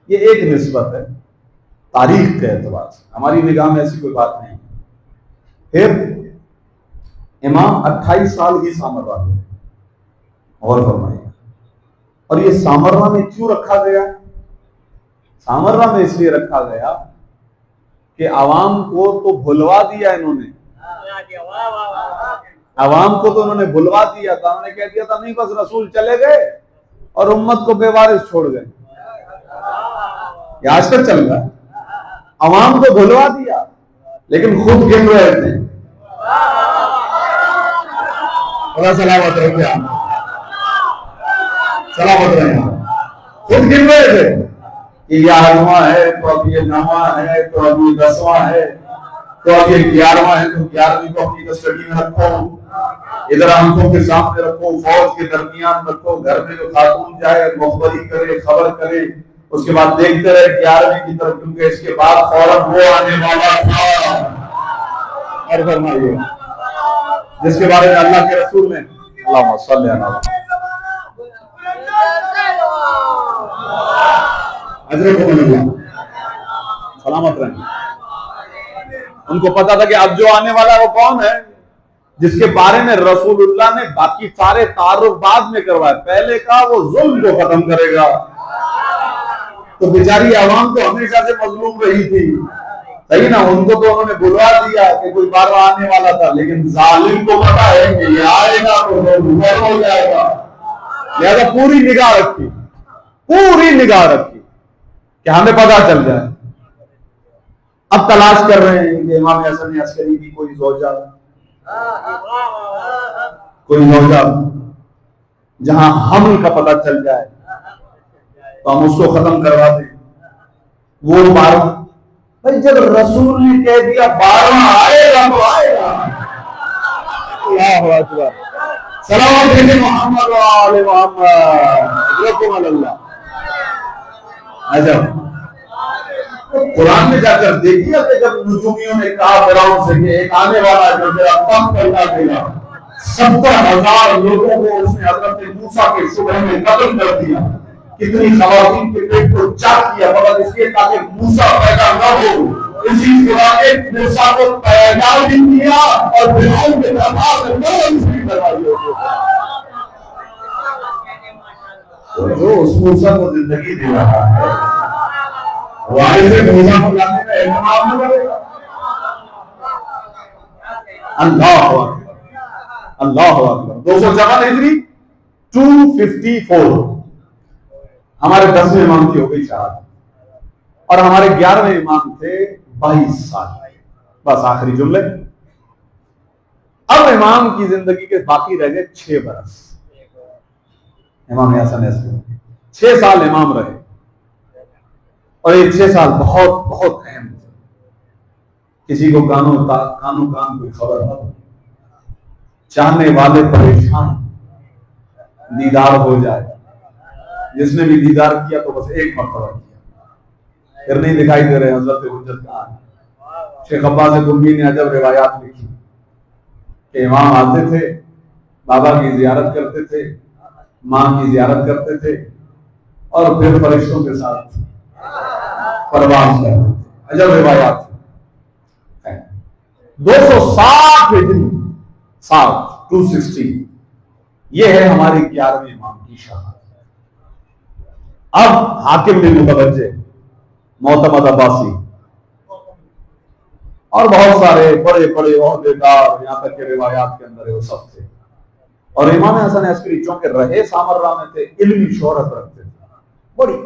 ये एक निस्बत है तारीख के एतबार से, हमारी निगाह में ऐसी कोई बात नहीं। फिर इमाम 28 साल ही सामर्रा में, और फरमाइए। और ये सामर्रा में क्यों रखा गया? सामर्रा में इसलिए रखा गया कि आवाम को तो भुलवा दिया इन्होंने, आवाम को तो उन्होंने भुलवा दिया था। उन्होंने कह दिया था नहीं बस रसूल चले गए और उम्मत को बेवारिस छोड़ गए। आज तक चल रहा है, आवाम को भुलवा दिया लेकिन खुद गिन रहे थे। सलामत रहे, क्या सलामत रहे, खुद गिन रहे थे कि ये 8वां है, तो अब ये 9वां है, तो अब ये 10वां है, तो अब ये 11वां है, तो 11वीं को अपनी कस्टडी में रखो, इधर आंखों के सामने रखो, फौज के दरमियान रखो, घर में जो खातून जाए मुखबरी करे, खबर करे, उसके बाद देखते रहे 11वीं की तरफ, क्योंकि इसके बाद फौरन वो आने वाला था। और फरमाइए जिसके बारे में अल्लाह के रसूल ने अल्लाहुम्मा सल्ली अला सलामत रहें, उनको पता था कि अब जो आने वाला वो कौन है, जिसके बारे में रसूलुल्लाह ने बाकी सारे तारुफ बाद में करवाए। पहले का वो जुल्म को खत्म करेगा। तो बेचारी आवाम तो हमेशा से मजलूम रही थी, सही ना, उनको तो उन्होंने बुलवा दिया कि कोई बार आने वाला था, लेकिन जालिम को पता है कि ये आएगा तो हो जाएगा। लिहाजा पूरी निगाह रखी, पूरी निगाह रखी कि हमें पता चल जाए। अब तलाश कर रहे हैं कि इमाम हसन अस्करी की कोई ज़ौजा, कोई ज़ौजा जहां हमल का पता चल जाए तो हम उसको खत्म करवा दें। वो 12, भाई जब रसूल ने कह दिया 12वां आएगा तो आएगा। अल्लाहु अकबर, सलावत है मोहम्मद व आले मोहम्मद। अच्छा, कुरान में जाकर देखिए कि जब नुजूमियों ने कहा फिरौन से कि एक आने वाला जो तेरा कम करना देगा, 70,000 लोगों को उसने हजरत मूसा के शुबह में कत्ल कर दिया। कितनी खवातीन के पेट को चाक किया, मगर इसलिए ताकि मूसा पैदा न हो। इसी खुदा ने मूसा को पैदा भी किया और फिरौन के दरबार में इसकी करवाई। जो उस मूसा को जिंदगी दे रहा है वाले से मूसा को लाने का इल्हाम न करेगा। अल्लाह अल्लाह अकबर। 254 हिजरी 254 हमारे 10वें इमाम की हो गई शहादत, और हमारे 11वें इमाम थे 22 साल। बस आखिरी जुमले। अब इमाम की जिंदगी के बाकी रह गए 6 बरस। इमाम हसन अस्करी 6 साल इमाम रहे, और ये 6 साल बहुत बहुत अहम थे। किसी को कानों कान कोई खबर न हो, चाहने वाले परेशान, दीदार हो जाए। जिसने भी दीदार किया तो बस एक मरतबा किया, फिर नहीं दिखाई दे रहे। हजरत हुज्जत खान शेख अब्बास गुम्मी ने अजब रिवायात लिखी कि इमाम आते थे, बाबा की जियारत करते थे, माँ की जियारत करते थे, और फिर फरिश्तों के साथ परवाज़ करते थे। अजब रिवायात। 260 हिजरी 260 ये है हमारे 11वें इमाम की शहादत। अब हाकिम बिन मुतवज्जे मोहतमद अब्बासी और बहुत सारे बड़े बड़े ओहदेदार, यहाँ तक के रिवायात के अंदर वो सब थे। और इमाम हसन अस्करी चूंकि रहे सामर्रा में थे, इल्मी शोहरत रखते थे बड़ी,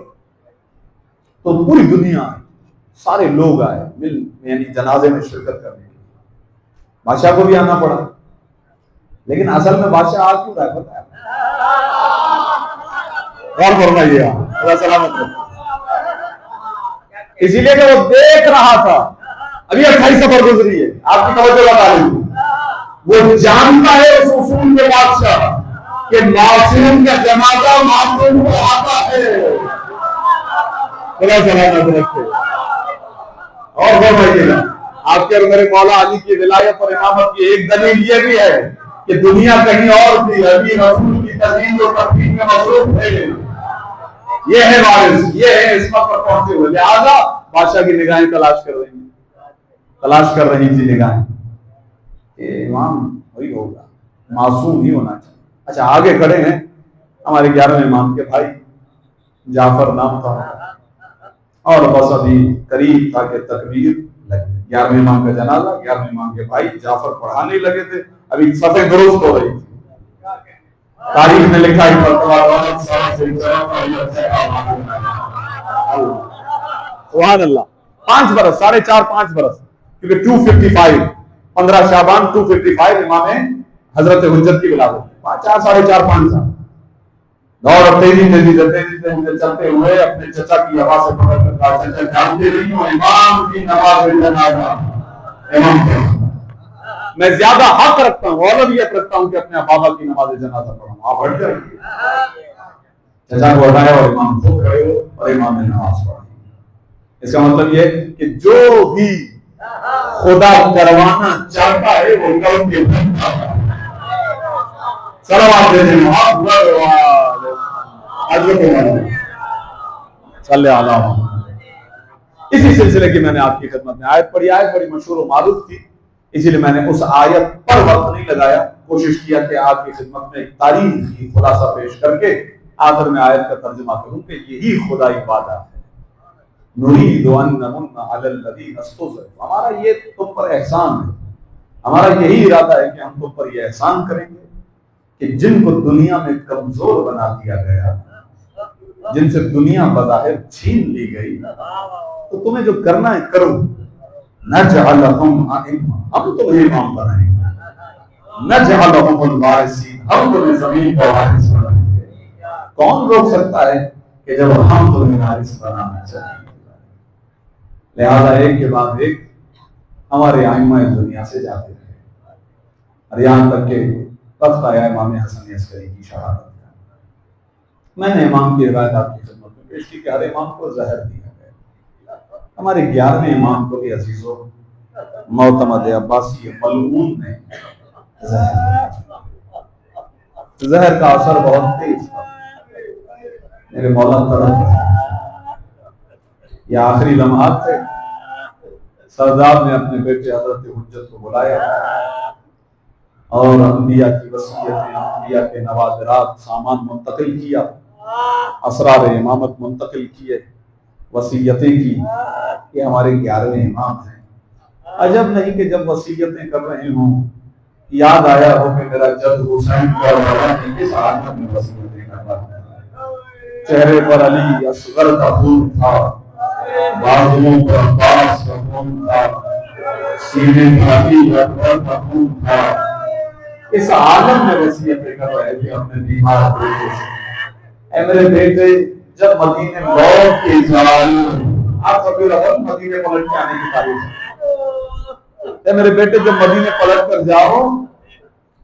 तो पूरी दुनिया सारे लोग आए यानी जनाजे में शिरकत करने के लिए। बादशाह को भी आना पड़ा, लेकिन असल में बादशाह आ क्यों रहा है पता है? गौर फरमाइए, अल्लाह सलामत रहे। इसीलिए कि वो देख रहा था, अभी 28 सफर गुजरी है, आपकी तवज्जो लगा लीजिए, वो जानता है उस उसूल के बादशाह कि मासूम का जनाजा मासूम को आता है। अल्लाह सलामत रखे। और फरमाइएगा, आपके और मेरे मौला अली की विलायत और इमामत की एक दलील ये भी है कि दुनिया कहीं और थी, अभी रसूल की तस्दीक और तकरीम में मसरूफ थे। ये है वारिस, ये है इस्मत पर पहुंचे हुए, लिहाजा बादशाह की निगाहें तलाश कर रही थी निगाहें, इमाम वही होगा, मासूम ही होना चाहिए। अच्छा, आगे खड़े हैं हमारे 11वें इमाम के भाई, जाफर नाम था, और बस अभी करीब था कि तकबीर लगी। 11वें इमाम का जनाजा, 11वें इमाम के भाई जाफर पढ़ाने लगे थे, अभी सफे दुरुस्त हो रही थी। तारीख में लिखा है सुभान अल्लाह, 5 बरस, 4.5-5 बरस, क्योंकि 255 15 शाबान 255 इमाम हजरत हुज्जत की विलादत, 4.5 साल। दौड़ तेजी से मुझे चलते हुए अपने चचा की आवाज से पकड़ कर जानते नहीं हो इमाम की नमाज जनाजा, इमाम मैं ज्यादा हक रखता हूँ, औलवियत रखता हूँ कि अपने बाबा की नमाज जनाजा पढ़ूं। आप हट जाइए, चचा को हटाया और इमाम खुद खड़े हो और इमाम ने नमाज पढ़ी। इसका मतलब यह कि जो भी खुदा करवाना चाहता है वो कल के सलावत दे दें। इसी सिलसिले की मैंने आपकी खिदमत में आयत पढ़ी, आयत बड़ी मशहूर और मारूफ थी, इसीलिए मैंने उस आयत पर वक्त नहीं लगाया, कोशिश किया कि आपकी खिदमत में एक तारीखी खुलासा पेश करके आखिर में आयत का तर्जुमा करूं कि यही खुदाई वादा है, नुरीदु अन नमुन्ना अलल लज़ीना इस्तुज़िफ़ू, हमारा ये तुम पर एहसान है, हमारा यही इरादा है कि हम तुम पर ये एहसान करेंगे कि जिनको दुनिया में कमजोर बना दिया गया, जिनसे दुनिया बज़ाहिर छीन ली गई, तो तुम्हें जो करना है करो। नजअलहुम अइम्मा, हम तुम्हें इमाम बनाएंगे, नजअलहुमुल वारिसीन, हम तुम्हें जमीन पर वारिस बनाएंगे। कौन रोक सकता है कि जब हम तुम्हें वारिस बनाना चाहेंगे? लिहाजा एक के बाद एक हमारे आइम्मा दुनिया से जाते हैं, और यहाँ तक के तख्त आया इमाम हसन अस्करी की शहादत। मैंने इमाम की रिवायत आपकी खिदमत में पेश की कि हर इमाम को जहर दिया गया। हमारे 11वें इमाम को भी अजीजों मोतमद अब्बासी मलऊन ने जहर का असर बहुत तेज था। मेरे मौला तड़प, ये आखिरी लम्हात थे। सरदार ने अपने बेटे हजरत हुज्जत को बुलाया और अंबिया की वसीयतें, अंबिया के नवाजरात, सामान मुंतकिल किया, असरार इमामत मुंतकिल किए, वसीयतें की कि हमारे 11वें इमाम हैं। अजब नहीं कि जब वसीयतें कर रहे हों याद आया हो कि मेरा जद हुसैन किस हालत में वसीयतें कर रहा है। चेहरे पर अली असगर का खून था, बाजुओं पर अब्बास का खून था, सीने घाटी अकबर का खून था। इस आलम में वसीयतें कर रहे थे अपने बीमार बेटे से। ऐ मेरे बेटे, जब मदीने लौट के जाओ, आप रबीउल अव्वल मदीने पलट के आने की तारीख है। मेरे बेटे, जब मदीने पलट कर जाओ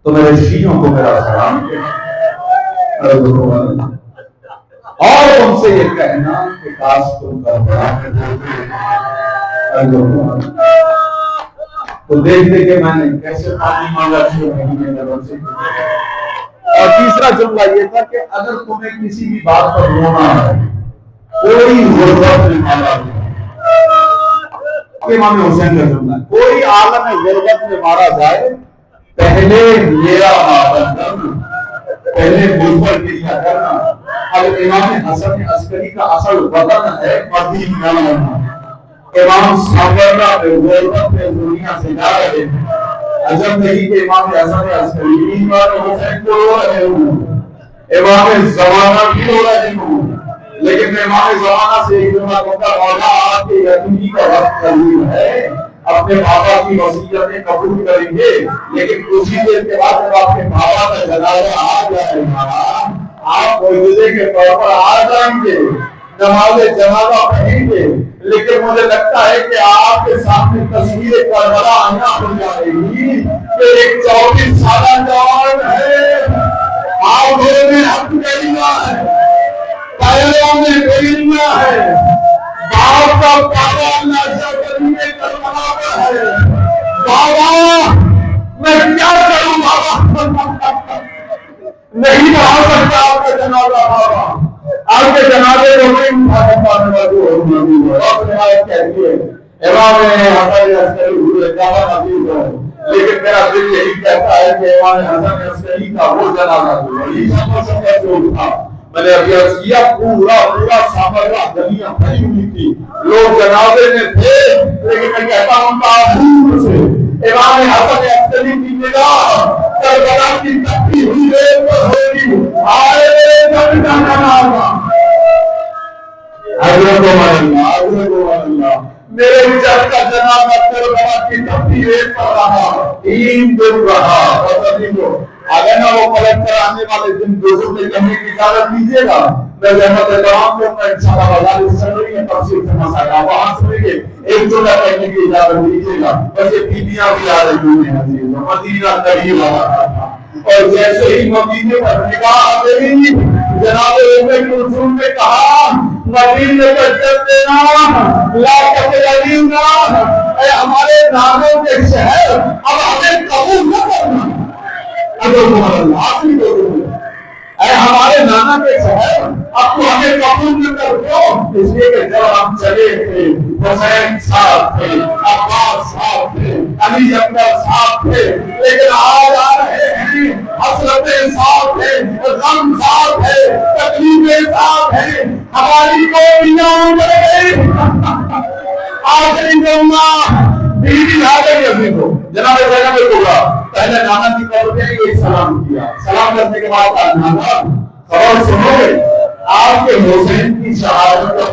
तो मेरे शीयों को मेरा सलाम और उनसे ये कहना कि काश तुम करबला में होते। तो देख देख के मैंने कैसे पानी मांगा से। और तीसरा जुमला ये था कि अगर तुम्हें किसी भी बात पर रोना है, कोई गुर्बत में मारा, ये इमाम हुसैन का जुमला, कोई आलम गुर्बत में मारा जाए, पहले मेरा मातम करना, पहले मुझ पर किया करना। अब इमाम हसन अस्करी का असल वतन है मदीना, इमाम साबरना पे गुरबत में दुनिया से जा रहे हैं। अजब नहीं कि इमाम हसन अस्करी इमाम हुसैन को रो रहे हूँ, इमाम ज़माना भी रो रहे हूँ, लेकिन इमाम ज़माना से एक जुमला कहता मौला आपके यतीमी का वक्त करीब है, अपने बाबा की वसीयतें कबूल करेंगे, लेकिन कुछ ही देर के बाद जब आपके बाबा का जनाजा आ जाएगा आप मुआवजे के तौर पर आ जाएंगे, नमाज़े जनाजा पढ़ेंगे, लेकिन मुझे लगता है कि आपके सामने तस्वीरें करबला आना हो जाएगी कि एक 24 साल जवान है, आप में हक गरीबा है, पैरों में गरीबा है, बाप का बाबा अल्लाह करीबे करबला में है। बाबा मैं क्या करूं बाबा, नहीं बढ़ा सकता आपका जनाजा बाबा, आपके जनाजे को नहीं उठा सकता लेकिन मेरा दिल यही कहता है कि इमाम हसन अस्करी का वो जनाजा कैसे उठा। मैंने अभी किया पूरा पूरा सामरा गलियां भरी हुई थी, लोग जनाजे में थे, लेकिन मैं कहता हूँ ताबूत से इमाम हसन अस्करी की निगाह करबला की तपती हुई रेत पर होगी, आए जब जनाजा मेरे जब का जनाजा करबला की तपती रेत पर रहा, 3 दिन रहा। अगर ना वो पलट कर आने वाले दिन 200 में करने की इजाजत दीजिएगा, मैं जहमत तमाम को मैं इंशाअल्लाह बाजार से तफसील से मसाला वहां सुनेंगे, एक जुमला कहने की इजाजत दीजिएगा। बस ये बीबियां भी आ रही हैं, मदीना करीब था और जैसे ही मदीने पर निगाह मेरी जनाब कुलसूम ने कहा मदीने पर चल देना हमारे नामों के शहर, अब हमें कबूल न करना, हमारे नाना के शहर अब तो हमें कबूल न कर दो। इसलिए कि जब हम चले थे हुसैन साहब थे, अब्बास साहब थे, अली अकबर साहब थे, लेकिन आज आ रहे हैं हसरतें साहब थे, गम साहब थे, तकलीफें साहब है, हमारी कोई आखिरी बीवी आ गई अभी को जनाब ज़ैनब कुबरा पहले नाना की कब्र पे एक सलाम किया, सलाम करने के बाद नाना खबर सुनोगे आपके हुसैन की शहादत का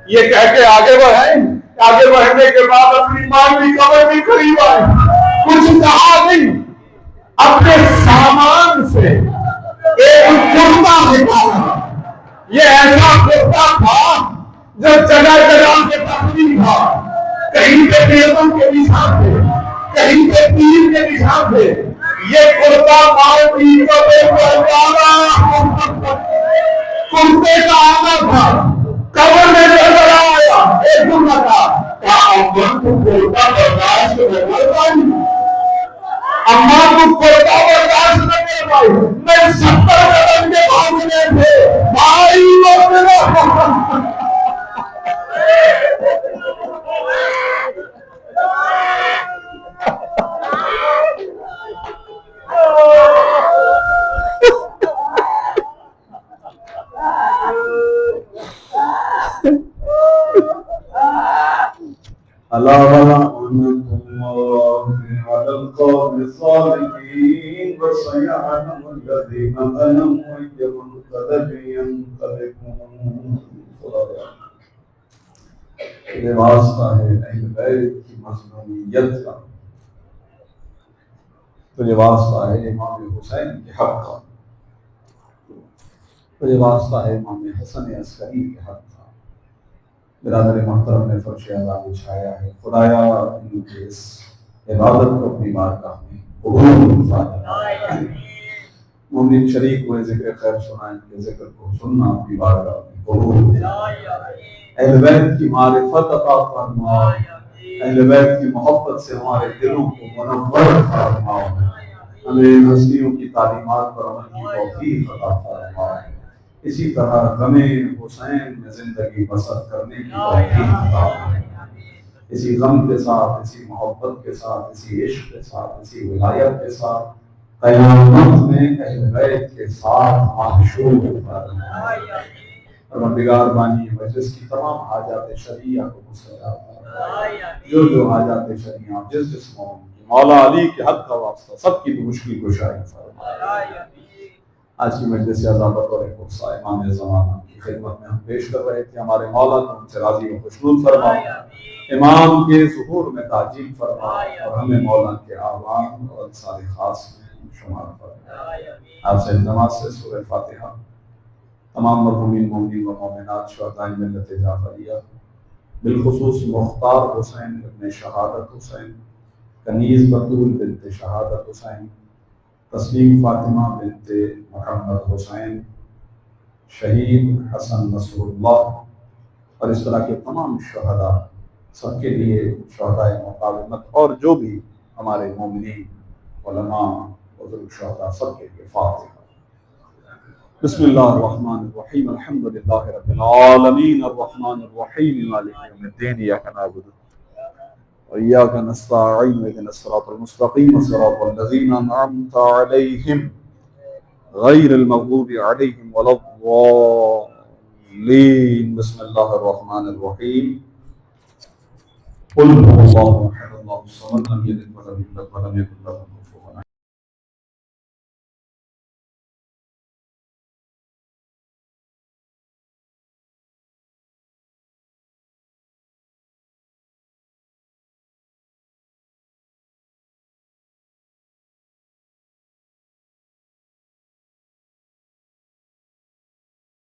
ये कह के आगे बढ़े, आगे बढ़ने के बाद अपनी मां की कब्र भी करीब आए, कुछ कहा नहीं, अपने सामान से एक कुर्ता निकाला। ये ऐसा कुर्ता था जो जगह जगह से तकलीफ था, कहीं पे बेगम के निशान थे, कहीं पे पीर के निशान थे। ये कुर्ता माओ कुर्ते का आना था, कब्र में नजर आया एक जुमला था, क्या अम्मा को कुर्ता बर्दाश्त कर पाई, अम्मा को कुर्ता बर्दाश्त न कर पाई। मैं 70 कदम के भागने थे भाई वास्ता है अहले बैत की मज़लूमियत का, तुझे वास्ता है इमाम हुसैन के हक का, तुझे वास्ता है इमाम हसन अस्करी के हक का। बिरादर मोहतरम ने फर्श अज़ा बिछाया है, खुदाया इनके इस इबादत को अपनी बारगाह में कबूल फरमा। मुमिन शरीक हुए जिक्र खैर सुना, इनके जिक्र को सुनना अपनी बारगाह में कबूल। अहले बैत की मारिफत अता फरमा, अहले बैत की मोहब्बत से हमारे दिलों को मुनव्वर फरमा, हमें हस्तियों की तालीमात पर अमल की तौफीक अता फरमा। इसी तरह गमे हुसैन में जिंदगी बसर करने की तौफीक अता फरमा। इसी गम के साथ, इसी मोहब्बत के साथ, इसी इश्क के साथ, इसी विलायत के साथ क़यामत में अहले बैत के साथ महशूर फरमा। परवरदिगार बानी मजलिस की तमाम हाजात शरिया को मुस्तजाब फरमा। जो हाजात शरिया जिस मौला अली के हद का वास्ता सबकी भी मुश्किल कुशाई फरमा। आज की मजलिस अज़ामत और इमाम ज़माना की खिदमत में हम पेश कर रहे थे। हमारे मौला को हमसे राजी व खुशनूद फरमा, इमाम के ज़ुहूर में ताजील फरमा और हमें मौला के आवाम और अंसार खास में शुमार फरमा। आपसे इल्तमास से सूरह फातिहा तमाम मरहूमीन मोमिनीन व मोमिनात शुहदाए मिल्लत जाफरिया बिलखुसूस मुख्तार हुसैन इब्न शहादत हुसैन, कनीज़ बतूल बिन्त शहादत हुसैन, तस्लीम फातिमा बिन्त मोहम्मद हुसैन, शहीद हसन नसरुल्लाह और इस तरह के तमाम शहदा सबके लिए शहदाए मुकावमत और जो भी हमारे मोमिनीन उलमा बुजुर्ग शहदा सबके लिए फातिहा। बिस्मिल्लाहिर्रहमानिर्रहीम अल्हम्दुलिल्लाहि रब्बिल आलमीन अर्रहमानिर्रहीम मालिकि यौमिद्दीन इय्याका नअबुदु व इय्याका नस्तईन इहदिनस सिरातल मुस्तकीम सिरातल लज़ीना अनअमता अलैहिम गैरिल मग़दूबि अलैहिम वलद्दॉलीन। बिस्मिल्लाहिर्रहमानिर्रहीम कुल हुवल्लाहु अहद अल्लाहुस समद लम यलिद व लम यूलद व लम यकुल लहू